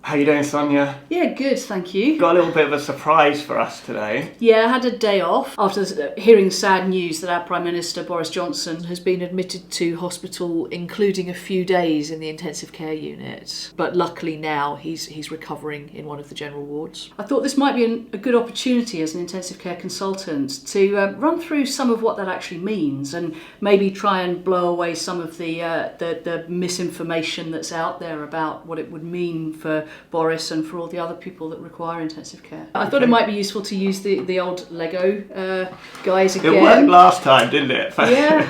How you doing, Sonia? Yeah, good, thank you. Got a little bit of a surprise for us today. Yeah, I had a day off after hearing sad news that our Prime Minister, Boris Johnson, has been admitted to hospital, including a few days in the intensive care unit. But luckily now he's recovering in one of the general wards. I thought this might be a good opportunity as an intensive care consultant to run through some of what that actually means and maybe try and blow away some of the misinformation that's out there about what it would mean for Boris and for all the other people that require intensive care. I thought it might be useful to use the old Lego guys again. It worked last time, didn't it? Yeah.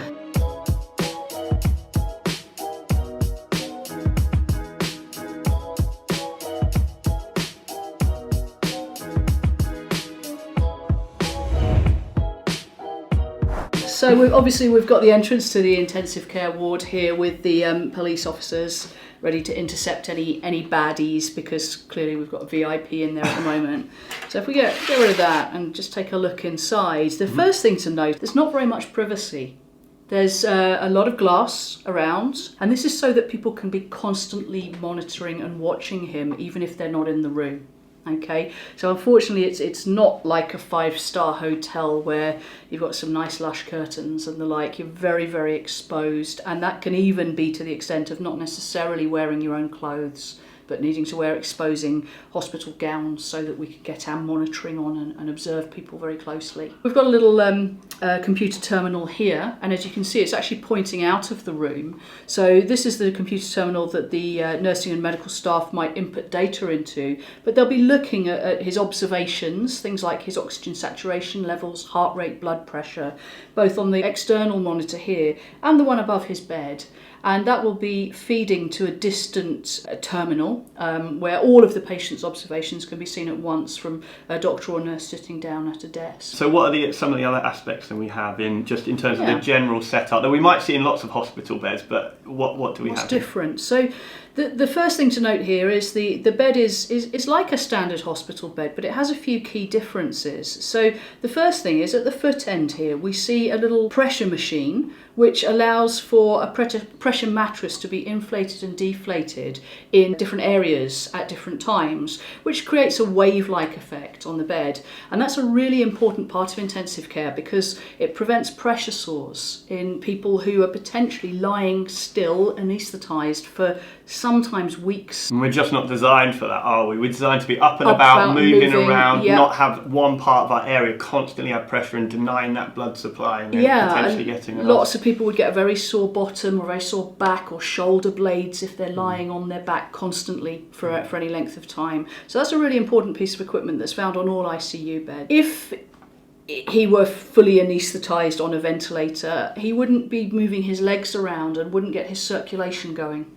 So we've got the entrance to the intensive care ward here with the police officers ready to intercept any baddies, because clearly we've got a VIP in there at the moment. So if we get rid of that and just take a look inside, the first thing to note, there's not very much privacy. There's a lot of glass around, and this is so that people can be constantly monitoring and watching him even if they're not in the room. Okay, so unfortunately it's not like a 5-star hotel where you've got some nice lush curtains and the like. You're very, very exposed, and that can even be to the extent of not necessarily wearing your own clothes, but needing to wear exposing hospital gowns so that we can get our monitoring on and observe people very closely. We've got a little computer terminal here, and as you can see, it's actually pointing out of the room. So this is the computer terminal that the nursing and medical staff might input data into, but they'll be looking at his observations, things like his oxygen saturation levels, heart rate, blood pressure, both on the external monitor here and the one above his bed. And that will be feeding to a distant terminal where all of the patient's observations can be seen at once from a doctor or nurse sitting down at a desk. So what are some of the other aspects that we have in terms of the general setup that we might see in lots of hospital beds, but what do we have? What's different? So the first thing to note here is the bed is like a standard hospital bed, but it has a few key differences. So the first thing is at the foot end here, we see a little pressure machine which allows for a pressure mattress to be inflated and deflated in different areas at different times, which creates a wave-like effect on the bed. And that's a really important part of intensive care because it prevents pressure sores in people who are potentially lying still, anaesthetised for sometimes weeks. And we're just not designed for that, are we? We're designed to be up and about, moving around, not have one part of our area constantly have pressure and denying that blood supply and then potentially getting lots of people would get a very sore bottom or a very sore back or shoulder blades if they're lying on their back constantly for any length of time. So that's a really important piece of equipment that's found on all ICU beds. If he were fully anaesthetised on a ventilator, he wouldn't be moving his legs around and wouldn't get his circulation going.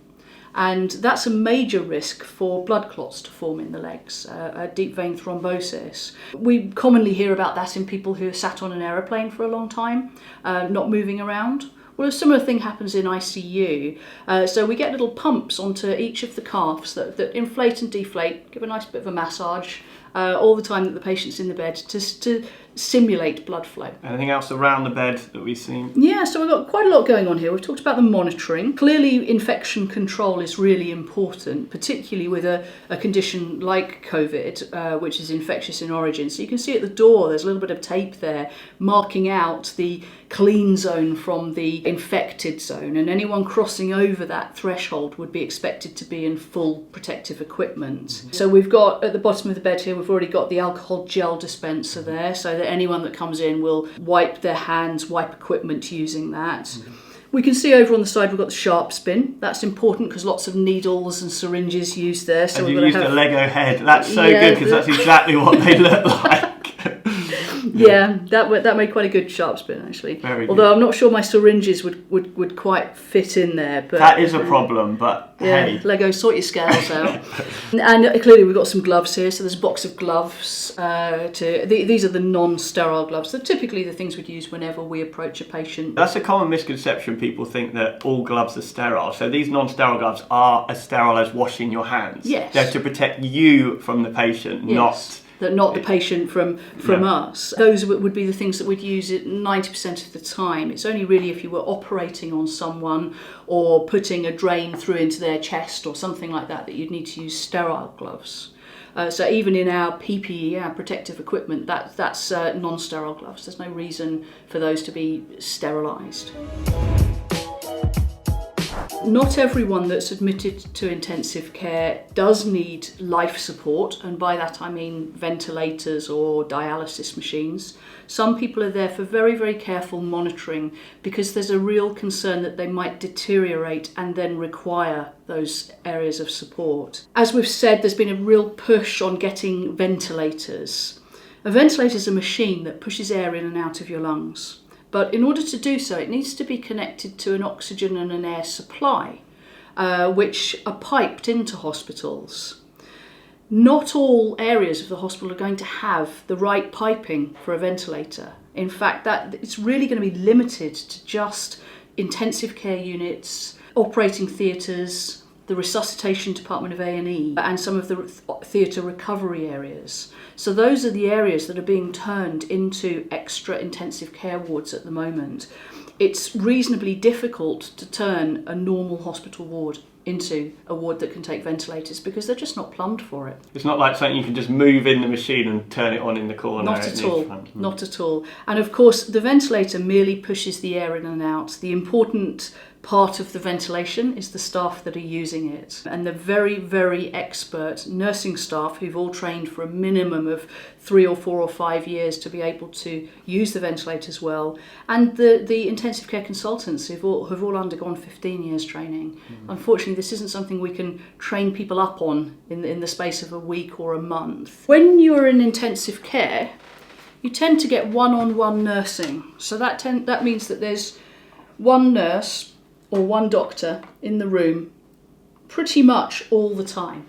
And that's a major risk for blood clots to form in the legs, a deep vein thrombosis. We commonly hear about that in people who are sat on an aeroplane for a long time, not moving around. Well, a similar thing happens in ICU. So we get little pumps onto each of the calves that inflate and deflate, give a nice bit of a massage all the time that the patient's in the bed to simulate blood flow. Anything else around the bed that we've seen? Yeah, so we've got quite a lot going on here. We've talked about the monitoring. Clearly, infection control is really important, particularly with a condition like COVID, which is infectious in origin. So you can see at the door, there's a little bit of tape there marking out the clean zone from the infected zone, and anyone crossing over that threshold would be expected to be in full protective equipment. Mm-hmm. So we've got, at the bottom of the bed here, we've already got the alcohol gel dispenser there, so that anyone that comes in will wipe their hands, wipe equipment using that. Mm-hmm. We can see over on the side we've got the sharp spin. That's important because lots of needles and syringes used there. So and you used a Lego head. That's so good because that's exactly what they look like. Yeah, that made quite a good sharp spin actually. Very good. Although I'm not sure my syringes would quite fit in there. But that is a problem, but hey. Lego, sort your scales out. And clearly we've got some gloves here, so there's a box of gloves. These are the non-sterile gloves. They're typically the things we'd use whenever we approach a patient. That's a common misconception. People think that all gloves are sterile. So these non-sterile gloves are as sterile as washing your hands. Yes. They're to protect you from the patient, not not the patient from us. Those would be the things that we'd use it 90% of the time. It's only really if you were operating on someone or putting a drain through into their chest or something like that you'd need to use sterile gloves. So even in our PPE, our protective equipment, that's non-sterile gloves. There's no reason for those to be sterilised. Not everyone that's admitted to intensive care does need life support, and by that I mean ventilators or dialysis machines. Some people are there for very, very careful monitoring because there's a real concern that they might deteriorate and then require those areas of support. As we've said, there's been a real push on getting ventilators. A ventilator is a machine that pushes air in and out of your lungs. But in order to do so, it needs to be connected to an oxygen and an air supply, which are piped into hospitals. Not all areas of the hospital are going to have the right piping for a ventilator. In fact, that it's really going to be limited to just intensive care units, operating theatres, the resuscitation department of A&E, and some of the theatre recovery areas. So those are the areas that are being turned into extra intensive care wards at the moment. It's reasonably difficult to turn a normal hospital ward into a ward that can take ventilators because they're just not plumbed for it. It's not like something you can just move in the machine and turn it on in the corner. Not at all, not at all. And of course the ventilator merely pushes the air in and out. The important part of the ventilation is the staff that are using it, and the very, very expert nursing staff who've all trained for a minimum of 3 or 4 or 5 years to be able to use the ventilators well, and the intensive care consultants who've all undergone 15 years training. Unfortunately, this isn't something we can train people up on in the space of a week or a month. When you're in intensive care, you tend to get one-on-one nursing. So that means that there's one nurse or one doctor in the room pretty much all the time.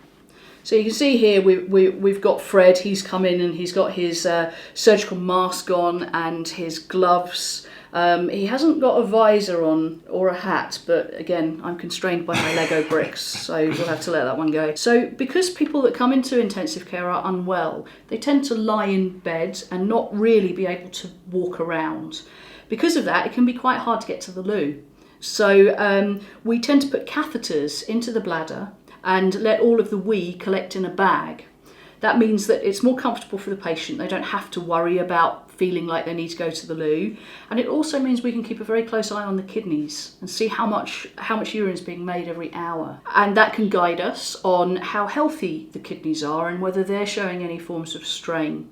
So you can see here we've got Fred. He's come in and he's got his surgical mask on and his gloves. He hasn't got a visor on or a hat, but again, I'm constrained by my Lego bricks, so we'll have to let that one go. So because people that come into intensive care are unwell, they tend to lie in bed and not really be able to walk around. Because of that, it can be quite hard to get to the loo. So we tend to put catheters into the bladder and let all of the wee collect in a bag. That means that it's more comfortable for the patient. They don't have to worry about feeling like they need to go to the loo. And it also means we can keep a very close eye on the kidneys and see how much urine is being made every hour. And that can guide us on how healthy the kidneys are and whether they're showing any forms of strain.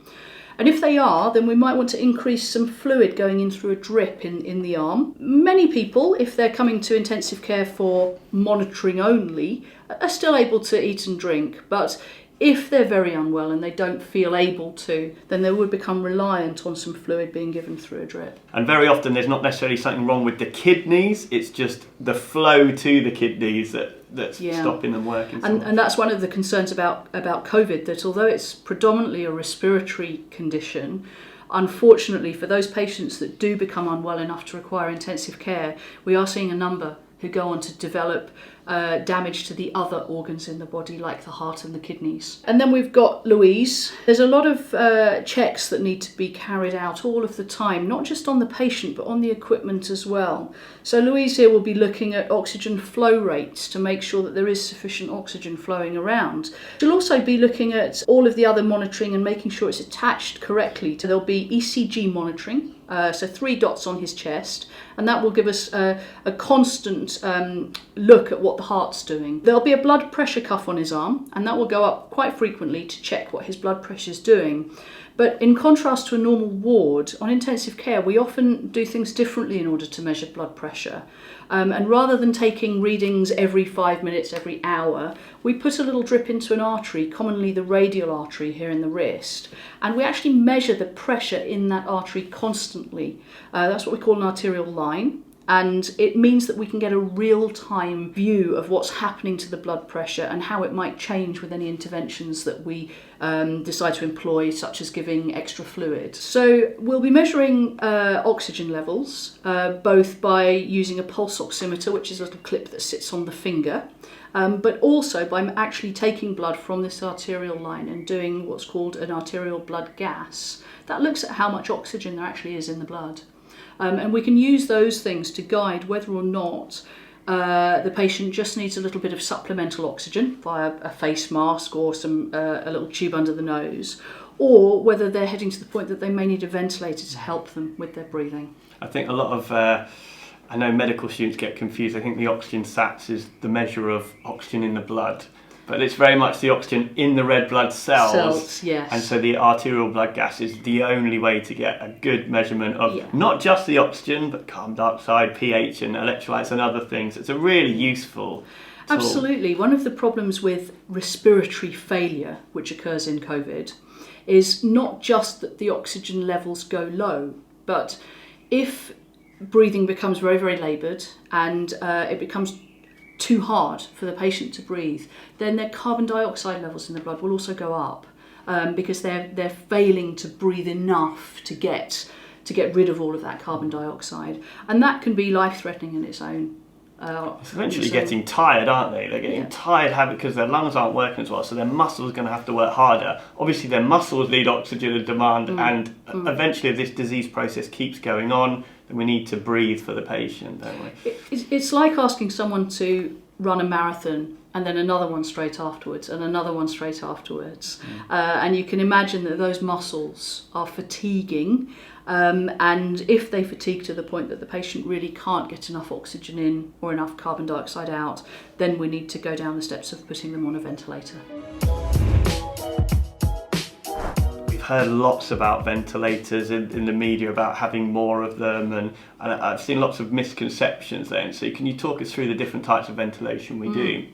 And if they are, then we might want to increase some fluid going in through a drip in the arm. Many people, if they're coming to intensive care for monitoring only, are still able to eat and drink. But if they're very unwell and they don't feel able to, then they would become reliant on some fluid being given through a drip. And very often there's not necessarily something wrong with the kidneys, it's just the flow to the kidneys that's stopping them working. And that's one of the concerns about COVID, that although it's predominantly a respiratory condition, unfortunately for those patients that do become unwell enough to require intensive care, we are seeing a number who go on to develop damage to the other organs in the body, like the heart and the kidneys. And then we've got Louise. There's a lot of checks that need to be carried out all of the time, not just on the patient, but on the equipment as well. So Louise here will be looking at oxygen flow rates to make sure that there is sufficient oxygen flowing around. She'll also be looking at all of the other monitoring and making sure it's attached correctly. So there'll be ECG monitoring, so 3 dots on his chest, and that will give us a constant look at what the heart's doing. There'll be a blood pressure cuff on his arm, and that will go up quite frequently to check what his blood pressure is doing. But in contrast to a normal ward, on intensive care, we often do things differently in order to measure blood pressure. And rather than taking readings every 5 minutes, every hour, we put a little drip into an artery, commonly the radial artery here in the wrist, and we actually measure the pressure in that artery constantly. That's what we call an arterial line. And it means that we can get a real-time view of what's happening to the blood pressure and how it might change with any interventions that we decide to employ, such as giving extra fluid. So we'll be measuring oxygen levels, both by using a pulse oximeter, which is a little clip that sits on the finger, but also by actually taking blood from this arterial line and doing what's called an arterial blood gas. That looks at how much oxygen there actually is in the blood. And we can use those things to guide whether or not the patient just needs a little bit of supplemental oxygen via a face mask or a little tube under the nose, or whether they're heading to the point that they may need a ventilator to help them with their breathing. I think a lot of, I know medical students get confused. I think the oxygen sats is the measure of oxygen in the blood, but it's very much the oxygen in the red blood cells. Yes. And so the arterial blood gas is the only way to get a good measurement of not just the oxygen, but carbon dioxide, pH and electrolytes and other things. It's a really useful tool. Absolutely. One of the problems with respiratory failure, which occurs in COVID, is not just that the oxygen levels go low, but if breathing becomes very, very laboured and it becomes too hard for the patient to breathe, then their carbon dioxide levels in the blood will also go up because they're failing to breathe enough to get rid of all of that carbon dioxide, and that can be life-threatening in its own. It's eventually getting tired, aren't they? They're getting tired because their lungs aren't working as well, so their muscles are going to have to work harder. Obviously, their muscles need oxygen and demand, and eventually, if this disease process keeps going on, then we need to breathe for the patient, don't we? It's like asking someone to run a marathon and then another one straight afterwards and another one straight afterwards. And you can imagine that those muscles are fatiguing. And if they fatigue to the point that the patient really can't get enough oxygen in or enough carbon dioxide out, then we need to go down the steps of putting them on a ventilator. We've heard lots about ventilators in the media, about having more of them, and I've seen lots of misconceptions then. So can you talk us through the different types of ventilation we do?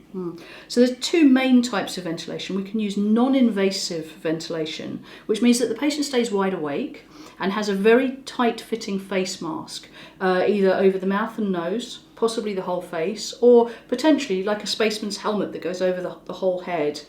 So there's two main types of ventilation. We can use non-invasive ventilation, which means that the patient stays wide awake and has a very tight-fitting face mask, either over the mouth and nose, possibly the whole face, or potentially like a spaceman's helmet that goes over the whole head.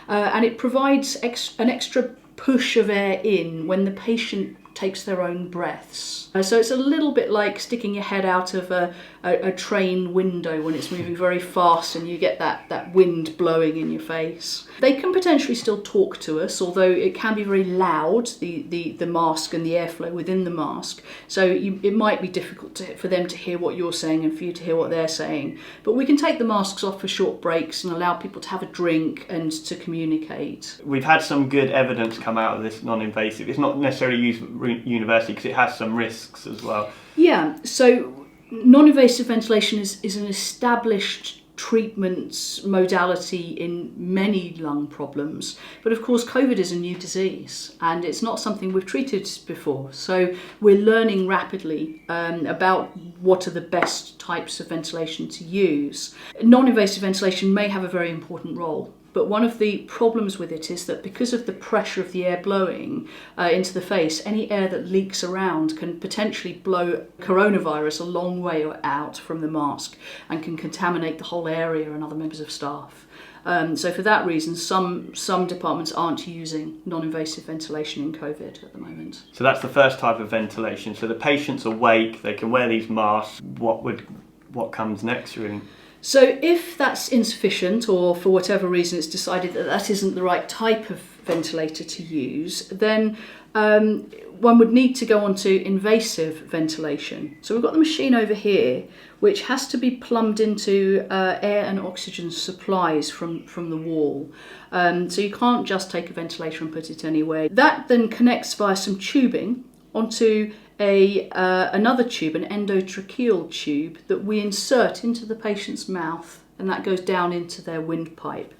And it provides an extra push of air in when the patient takes their own breaths. So it's a little bit like sticking your head out of a train window when it's moving very fast and you get that wind blowing in your face. They can potentially still talk to us, although it can be very loud, the mask and the airflow within the mask. So it might be difficult for them to hear what you're saying and for you to hear what they're saying. But we can take the masks off for short breaks and allow people to have a drink and to communicate. We've had some good evidence come out of this non-invasive. It's not necessarily used university because it has some risks as well. Yeah, so non-invasive ventilation is an established treatment modality in many lung problems, but of course COVID is a new disease and it's not something we've treated before, so we're learning rapidly about what are the best types of ventilation to use. Non-invasive ventilation may have a very important role, but one of the problems with it is that because of the pressure of the air blowing into the face, any air that leaks around can potentially blow coronavirus a long way out from the mask and can contaminate the whole area and other members of staff. So for that reason, some departments aren't using non-invasive ventilation in COVID at the moment. So that's the first type of ventilation. So the patient's awake, they can wear these masks. What comes next, really? So if that's insufficient, or for whatever reason it's decided that isn't the right type of ventilator to use, then one would need to go on to invasive ventilation. So we've got the machine over here, which has to be plumbed into air and oxygen supplies from the wall. So you can't just take a ventilator and put it anywhere. That then connects via some tubing onto another tube, an endotracheal tube, that we insert into the patient's mouth, and that goes down into their windpipe.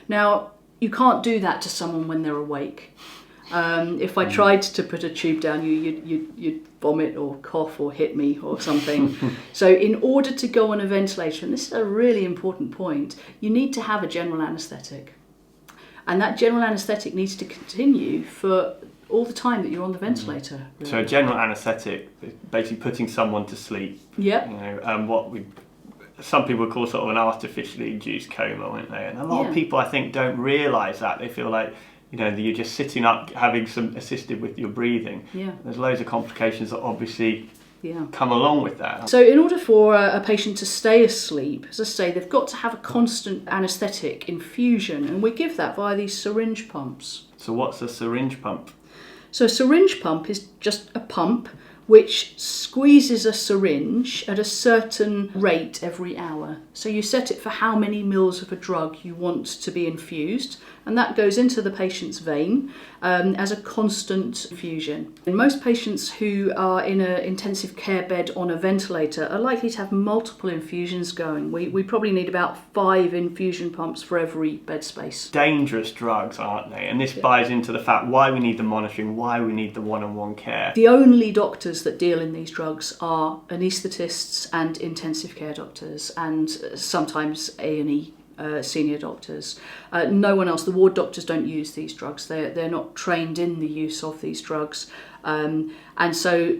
Now, you can't do that to someone when they're awake. If I tried to put a tube down you'd vomit or cough or hit me or something. So in order to go on a ventilator, and this is a really important point, you need to have a general anaesthetic. And that general anaesthetic needs to continue for all the time that you're on the ventilator. Really. So a general anaesthetic is basically putting someone to sleep. Yeah. You know, some people call sort of an artificially induced coma, won't they? And a lot of people, I think, don't realise that. They feel like, you know, that you're just sitting up having some assisted with your breathing. Yeah. There's loads of complications that obviously come along with that. So in order for a patient to stay asleep, as I say, they've got to have a constant anaesthetic infusion, and we give that via these syringe pumps. So what's a syringe pump? So a syringe pump is just a pump which squeezes a syringe at a certain rate every hour. So you set it for how many mils of a drug you want to be infused, and that goes into the patient's vein as a constant infusion. And most patients who are in an intensive care bed on a ventilator are likely to have multiple infusions going. We probably need about 5 infusion pumps for every bed space. Dangerous drugs, aren't they? And this buys into the fact why we need the monitoring, why we need the one-on-one care. The only doctors that deal in these drugs are anaesthetists and intensive care doctors, and sometimes A&E senior doctors. No one else. The ward doctors don't use these drugs. They're not trained in the use of these drugs, and so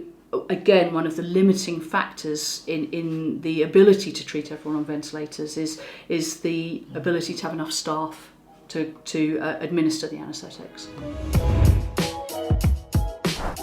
again, one of the limiting factors in the ability to treat everyone on ventilators is the ability to have enough staff to administer the anaesthetics.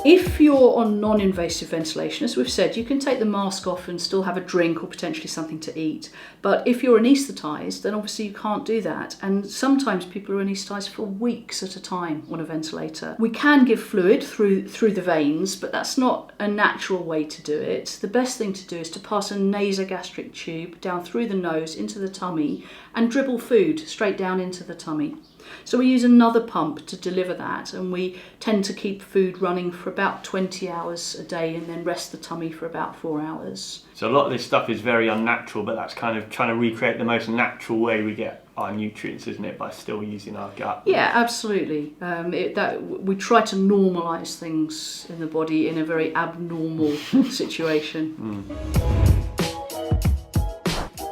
If you're on non-invasive ventilation, as we've said, you can take the mask off and still have a drink or potentially something to eat. But if you're anaesthetised, then obviously you can't do that. And sometimes people are anaesthetised for weeks at a time on a ventilator. We can give fluid through the veins, but that's not a natural way to do it. The best thing to do is to pass a nasogastric tube down through the nose into the tummy and dribble food straight down into the tummy. So we use another pump to deliver that, and we tend to keep food running for about 20 hours a day and then rest the tummy for about 4 hours. So a lot of this stuff is very unnatural, but that's kind of trying to recreate the most natural way we get our nutrients, isn't it, by still using our gut? Yeah, absolutely. We try to normalise things in the body in a very abnormal situation.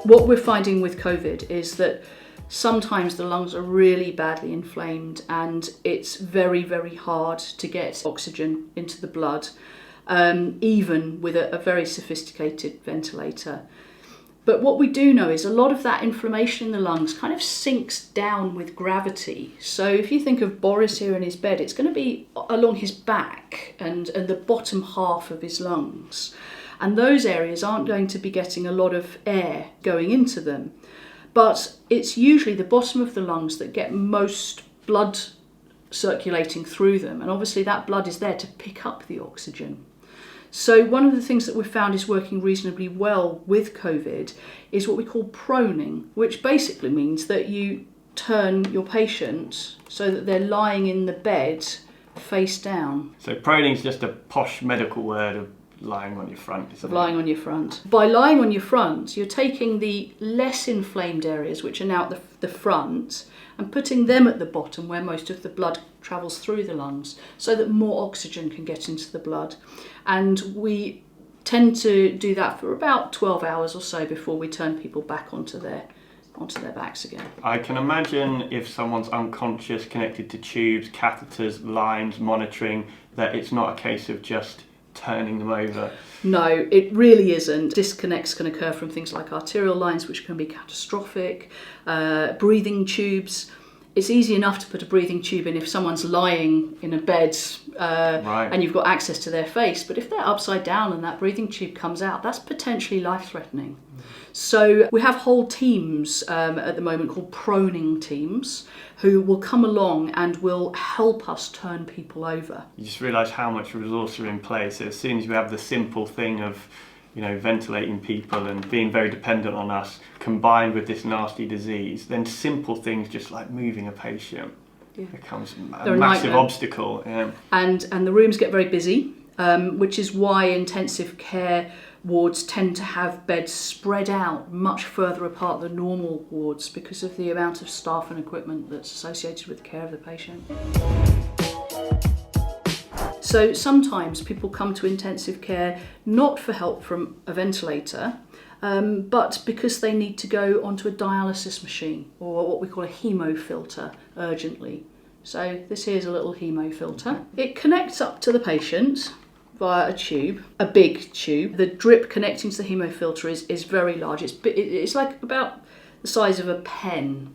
What we're finding with COVID is that sometimes the lungs are really badly inflamed and it's very, very hard to get oxygen into the blood, even with a very sophisticated ventilator. But what we do know is a lot of that inflammation in the lungs kind of sinks down with gravity. So if you think of Boris here in his bed, it's going to be along his back and the bottom half of his lungs. And those areas aren't going to be getting a lot of air going into them. But it's usually the bottom of the lungs that get most blood circulating through them. And obviously that blood is there to pick up the oxygen. So one of the things that we've found is working reasonably well with COVID is what we call proning, which basically means that you turn your patient so that they're lying in the bed face down. So proning is just a posh medical word of lying on your front, isn't it? Lying on your front. By lying on your front, you're taking the less inflamed areas, which are now at the front, and putting them at the bottom where most of the blood travels through the lungs so that more oxygen can get into the blood. And we tend to do that for about 12 hours or so before we turn people back onto their backs again. I can imagine if someone's unconscious, connected to tubes, catheters, lines, monitoring, that it's not a case of just turning them over. No, it really isn't. Disconnects can occur from things like arterial lines, which can be catastrophic, breathing tubes. It's easy enough to put a breathing tube in if someone's lying in a bed Right. and you've got access to their face, but if they're upside down and that breathing tube comes out, that's potentially life-threatening. So we have whole teams at the moment called proning teams who will come along and will help us turn people over. You just realise how much resource are in place. As soon as we have the simple thing of, ventilating people and being very dependent on us, combined with this nasty disease, then simple things just like moving a patient becomes a massive obstacle. Yeah. And the rooms get very busy, which is why intensive care wards tend to have beds spread out much further apart than normal wards because of the amount of staff and equipment that's associated with the care of the patient. So sometimes people come to intensive care not for help from a ventilator, but because they need to go onto a dialysis machine or what we call a hemofilter urgently. So this here's a little hemofilter. It connects up to the patient via a tube, a big tube. The drip connecting to the hemofilter is very large. It's like about the size of a pen,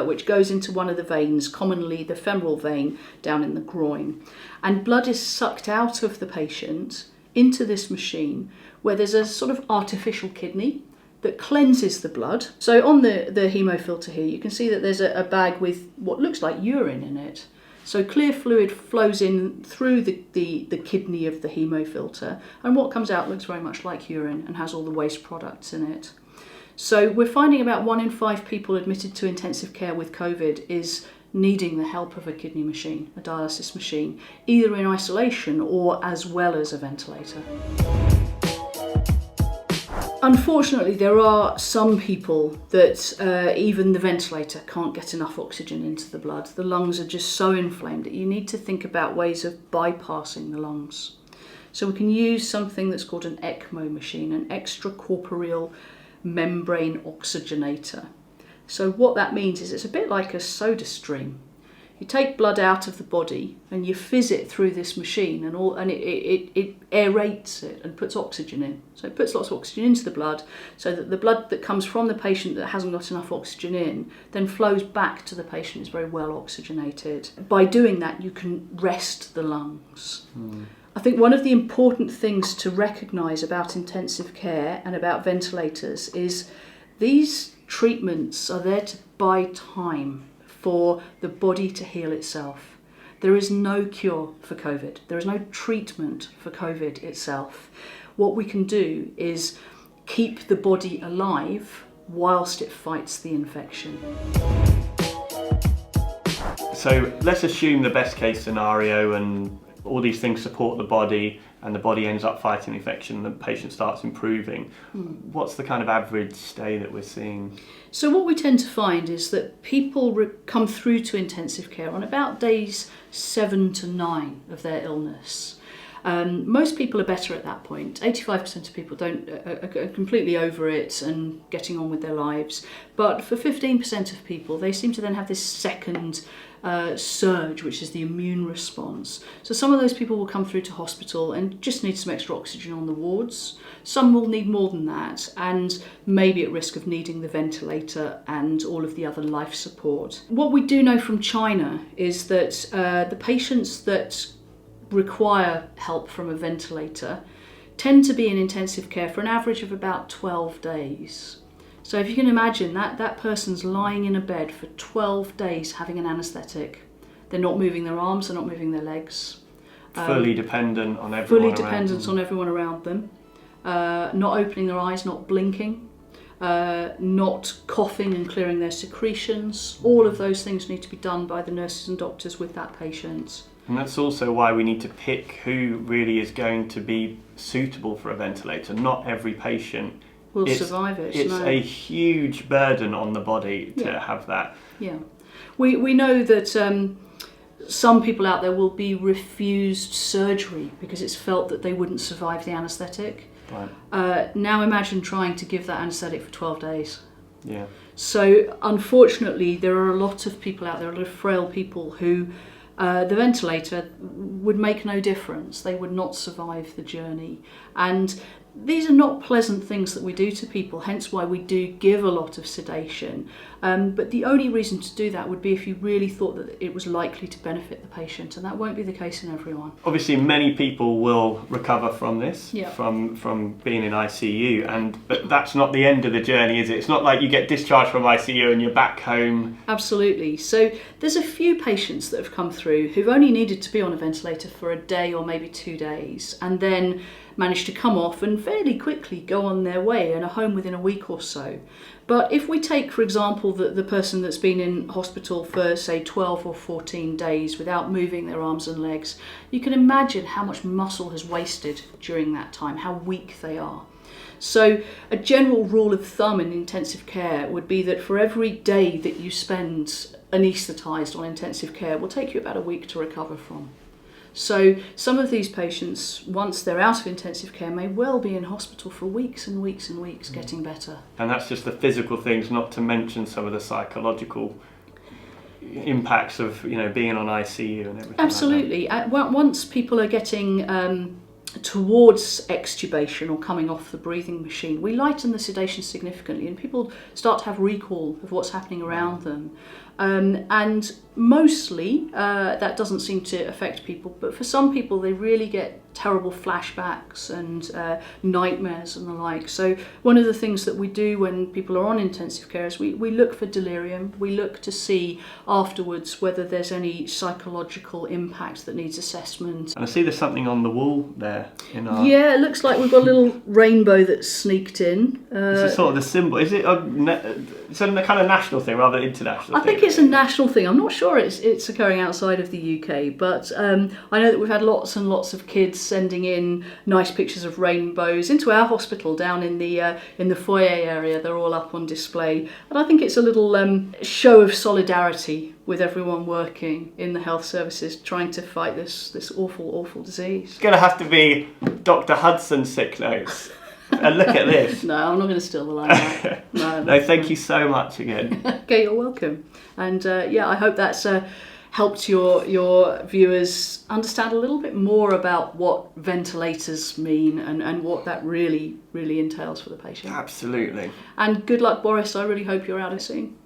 which goes into one of the veins, commonly the femoral vein down in the groin. And blood is sucked out of the patient into this machine where there's a sort of artificial kidney that cleanses the blood. So on the hemofilter here, you can see that there's a bag with what looks like urine in it. So clear fluid flows in through the kidney of the hemofilter, and what comes out looks very much like urine and has all the waste products in it. So we're finding about 1 in 5 people admitted to intensive care with COVID is needing the help of a kidney machine, a dialysis machine, either in isolation or as well as a ventilator. Unfortunately, there are some people that even the ventilator can't get enough oxygen into the blood. The lungs are just so inflamed that you need to think about ways of bypassing the lungs. So we can use something that's called an ECMO machine, an extracorporeal membrane oxygenator. So what that means is it's a bit like a soda stream. You take blood out of the body and you fizz it through this machine, and it aerates it and puts oxygen in. So it puts lots of oxygen into the blood, so that the blood that comes from the patient that hasn't got enough oxygen in then flows back to the patient, is very well oxygenated. By doing that, you can rest the lungs. I think one of the important things to recognise about intensive care and about ventilators is these treatments are there to buy time for the body to heal itself. There is no cure for COVID. There is no treatment for COVID itself. What we can do is keep the body alive whilst it fights the infection. So let's assume the best case scenario and all these things support the body and the body ends up fighting infection and the patient starts improving. What's the kind of average stay that we're seeing? So what we tend to find is that people come through to intensive care on about days 7 to 9 of their illness. Most people are better at that point. 85% of people are completely over it and getting on with their lives. But for 15% of people, they seem to then have this second surge, which is the immune response. So some of those people will come through to hospital and just need some extra oxygen on the wards. Some will need more than that and maybe at risk of needing the ventilator and all of the other life support. What we do know from China is that the patients that require help from a ventilator tend to be in intensive care for an average of about 12 days. So if you can imagine that person's lying in a bed for 12 days having an anaesthetic. They're not moving their arms, they're not moving their legs. Fully dependent on everyone around them. Not opening their eyes, not blinking, not coughing and clearing their secretions. All of those things need to be done by the nurses and doctors with that patient. And that's also why we need to pick who really is going to be suitable for a ventilator. Not every patient will survive it. It's a huge burden on the body to have that. Yeah. We know that some people out there will be refused surgery because it's felt that they wouldn't survive the anaesthetic. Right. Now imagine trying to give that anaesthetic for 12 days. Yeah. So unfortunately there are a lot of people out there, a lot of frail people who the ventilator would make no difference. They would not survive the journey. And these are not pleasant things that we do to people, hence why we do give a lot of sedation. But the only reason to do that would be if you really thought that it was likely to benefit the patient, and that won't be the case in everyone. Obviously, many people will recover from this, from being in ICU, but that's not the end of the journey, is it? It's not like you get discharged from ICU and you're back home. Absolutely. So there's a few patients that have come through who've only needed to be on a ventilator for a day or maybe 2 days, and then managed to come off and fairly quickly go on their way and are home within a week or so. But if we take, for example, the person that's been in hospital for, say, 12 or 14 days without moving their arms and legs, you can imagine how much muscle has wasted during that time, how weak they are. So a general rule of thumb in intensive care would be that for every day that you spend anaesthetised on intensive care will take you about a week to recover from. So some of these patients, once they're out of intensive care, may well be in hospital for weeks and weeks and weeks getting better. And that's just the physical things, not to mention some of the psychological impacts of being on ICU and everything. Absolutely. Like once people are getting towards extubation or coming off the breathing machine, we lighten the sedation significantly and people start to have recall of what's happening around them. And mostly that doesn't seem to affect people, but for some people they really get terrible flashbacks and nightmares and the like. So one of the things that we do when people are on intensive care is we look for delirium. We look to see afterwards whether there's any psychological impact that needs assessment. And I see there's something on the wall there. Yeah, it looks like we've got a little rainbow that's sneaked in. This is sort of the symbol. Is it it's a kind of national thing rather than international I think it's a national thing. I'm not sure it's occurring outside of the UK, but I know that we've had lots and lots of kids sending in nice pictures of rainbows into our hospital down in the foyer area. They're all up on display, and I think it's a little show of solidarity with everyone working in the health services trying to fight this awful disease. It's going to have to be Dr. Hudson's sick notes. And look at this. No, I'm not going to steal the line. No, thank you so much again. Okay, you're welcome. And I hope that's helped your viewers understand a little bit more about what ventilators mean and what that really entails for the patient. Absolutely. And good luck, Boris. I really hope you're out of soon.